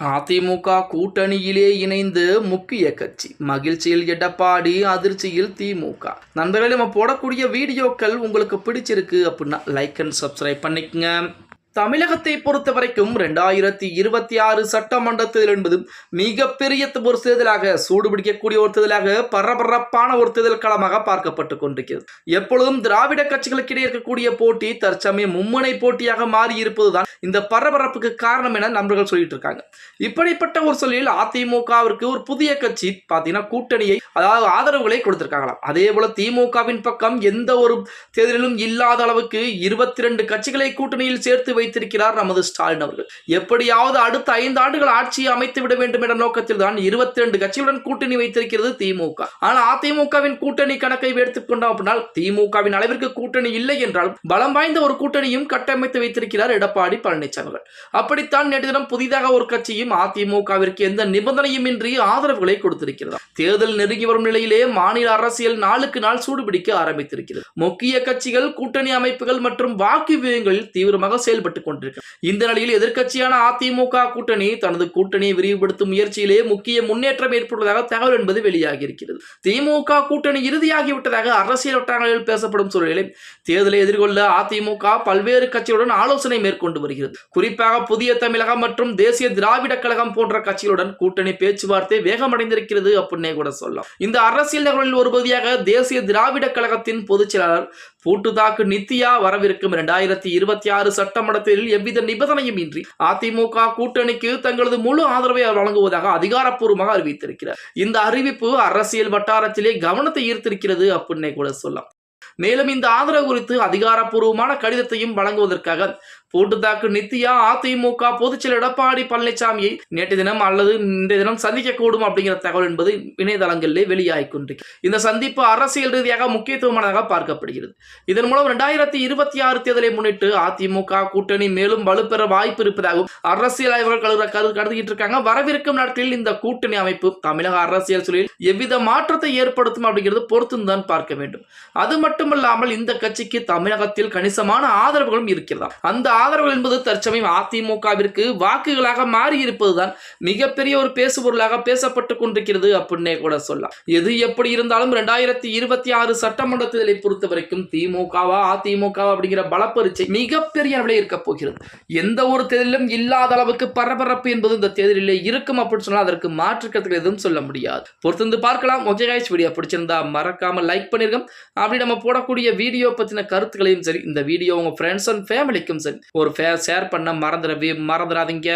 அதிமுக கூட்டணியிலே இணைந்து முக்கிய கட்சி மகிழ்ச்சியில் எடப்பாடி, அதிர்ச்சியில் திமுக. நண்பர்களே, நம்ம போடக்கூடிய வீடியோக்கள் உங்களுக்கு பிடிச்சிருக்கு அப்படின்னா லைக் அண்ட் சப்ஸ்கிரைப் பண்ணிக்கங்க. தமிழகத்தை பொறுத்த வரைக்கும் 2026 சட்டமன்ற தேர்தல் என்பது மிகப்பெரிய ஒரு தேர்தலாக, சூடுபிடிக்கக்கூடிய ஒரு தேர்தலாக, பரபரப்பான ஒரு தேர்தல் களமாக பார்க்கப்பட்டு கொண்டிருக்கிறது. எப்பொழுதும் திராவிட கட்சிகளுக்கு இடையே இருக்கக்கூடிய போட்டி தற்சமயம் மும்முனை போட்டியாக மாறி இருப்பதுதான் இந்த பரபரப்புக்கு காரணம் என நண்பர்கள் சொல்லிட்டு இருக்காங்க. இப்படிப்பட்ட ஒரு சொல்லில் அதிமுகவிற்கு ஒரு புதிய கட்சி பார்த்தீங்கன்னா கூட்டணியை, அதாவது ஆதரவுகளை கொடுத்திருக்காங்களாம். அதே போல திமுகவின் பக்கம் எந்த ஒரு தேர்தலிலும் இல்லாத அளவுக்கு 22 கட்சிகளை கூட்டணியில் சேர்த்து வைத்திருக்கிறார் நமது ஸ்டாலின் அவர்கள். எப்படியாவது அடுத்த 5 ஆண்டுகள் ஆட்சியை அமைத்து விட வேண்டும் என்ற நோக்கத்தில் தான் 22 கட்சிகளுடன் கூட்டணி வைத்திருக்கிறது திமுக. ஆனால் அதிமுகவின் கூட்டணி கணக்கை எடுத்துக் கொண்டோம் அப்படினால் திமுகவின் அளவிற்கு கூட்டணி இல்லை என்றால் பலம் வாய்ந்த ஒரு கூட்டணியும் கட்டமைத்து வைத்திருக்கிறார் எடப்பாடி பழனிசாமி அவர்கள். அப்படித்தான் நேற்று தினம் புதிதாக ஒரு கட்சியும் அதிமுகவிற்கு எந்த நிபந்தனையும் இன்றி ஆதரவுகளை கொடுத்திருக்கிறது. தேர்தல் நெருங்கி வரும் நிலையிலே மாநில அரசியல் நாளுக்கு நாள் சூடுபிடிக்க ஆரம்பித்திருக்கிறது. முக்கிய கட்சிகள், கூட்டணி அமைப்புகள் மற்றும் வாக்கு வியூகங்களில் தீவிரமாக செயல்பட்டு கொண்டிருக்கிறது. இந்த நிலையில் எதிர்க்கட்சியான அதிமுக கூட்டணி தனது கூட்டணியை விரிவுபடுத்தும் முயற்சியிலே முக்கிய முன்னேற்றம் ஏற்பட்டுள்ளதாக தகவல் என்பது வெளியாகி இருக்கிறது. திமுக கூட்டணி இறுதியாகிவிட்டதாக அரசியல் வட்டாரங்களில் பேசப்படும் சூழலில் தேர்தலை எதிர்கொள்ள அதிமுக பல்வேறு கட்சிகளுடன் ஆலோசனை மேற்கொண்டு வருகிறது. குறிப்பாக புதிய தமிழகம் மற்றும் தேசிய திராவிட கழகம் போன்ற கட்சிகளுடன் கூட்டணி பேச்சுவார்த்தை வேகமடைந்திருக்கிறது அப்படின்னே கூட சொல்லலாம். இந்த அரசியல் நகரில் ஒரு பகுதியாக தேசிய திராவிட கழகத்தின் பொதுச் செயலாளர் பூட்டுதாக்கு நித்யா வரவிருக்கும் 2026 சட்டமன்றத்தில் எவ்வித நிபந்தனையும் இன்றி அதிமுக கூட்டணிக்கு தங்களது முழு ஆதரவை வழங்குவதாக அதிகாரப்பூர்வமாக அறிவித்திருக்கிறார். இந்த அறிவிப்பு அரசியல் வட்டாரத்திலே கவனத்தை ஈர்த்திருக்கிறது அப்படின்னே கூட சொல்லலாம். மேலும் இந்த ஆதரவு குறித்து அதிகாரப்பூர்வமான கடிதத்தையும் வழங்குவதற்காக பூட்டுதாக்கு நித்யா அதிமுக பொதுச்செயலர் எடப்பாடி பழனிசாமியை நேற்று தினம் அல்லது இன்றைய தினம் சந்திக்கக்கூடும் அப்படிங்கிற தகவல் என்பது இணையதளங்களிலே வெளியாகி கொண்டிருக்கிறது. இந்த சந்திப்பு அரசியல் ரீதியாக முக்கியத்துவமானதாக பார்க்கப்படுகிறது. இதன் மூலம் 2026 தேர்தலை முன்னிட்டு அதிமுக கூட்டணி மேலும் வலுப்பெற வாய்ப்பு இருப்பதாகவும் அரசியல் ஆய்வர்கள் கருதிட்டு இருக்காங்க. வரவிருக்கும் நாட்களில் இந்த கூட்டணி அமைப்பு தமிழக அரசியல் சூழலில் எவ்வித மாற்றத்தை ஏற்படுத்தும் அப்படிங்கிறது பொறுத்துதான் பார்க்க வேண்டும். அது மட்டுமல்லாமல் இந்த கட்சிக்கு தமிழகத்தில் கணிசமான ஆதரவுகளும் இருக்கிறதா. அந்த ஆதரவு என்பது தற்சமயம் அதிமுகவிற்கு வாக்குகளாக மாறி இருப்பதுதான் மிகப்பெரிய ஒரு பேசுபொருளாக பேசப்பட்டுக் கொண்டிருக்கிறது அப்படின்னே கூட சொல்லலாம். எது எப்படி இருந்தாலும் 2026 சட்டமன்ற தேர்தலை பொறுத்த வரைக்கும் திமுகவா அதிமுகவா அப்படிங்கிற பலப்பரிச்சை மிகப்பெரிய அளவில் இருக்க போகிறது. எந்த ஒரு தேர்தலிலும் இல்லாத அளவுக்கு பரபரப்பு என்பது இந்த தேர்தலிலே இருக்கும் அப்படின்னு சொன்னால் அதற்கு மாற்று கருத்துக்கள் எதுவும் சொல்ல முடியாது. பொறுத்து பார்க்கலாம். ஓகே गाइस, வீடியோ பிடிச்சிருந்தா மறக்காம லைக் பண்ணிருங்க. அப்படி நம்ம போடக்கூடிய வீடியோ பத்தின கருத்துக்களையும் சரி, இந்த வீடியோ உங்க ஃப்ரெண்ட்ஸ் அண்ட் ஃபேமிலிக்கும் சரி ஒரு ஷேர் பண்ண மறந்துடாதீங்க.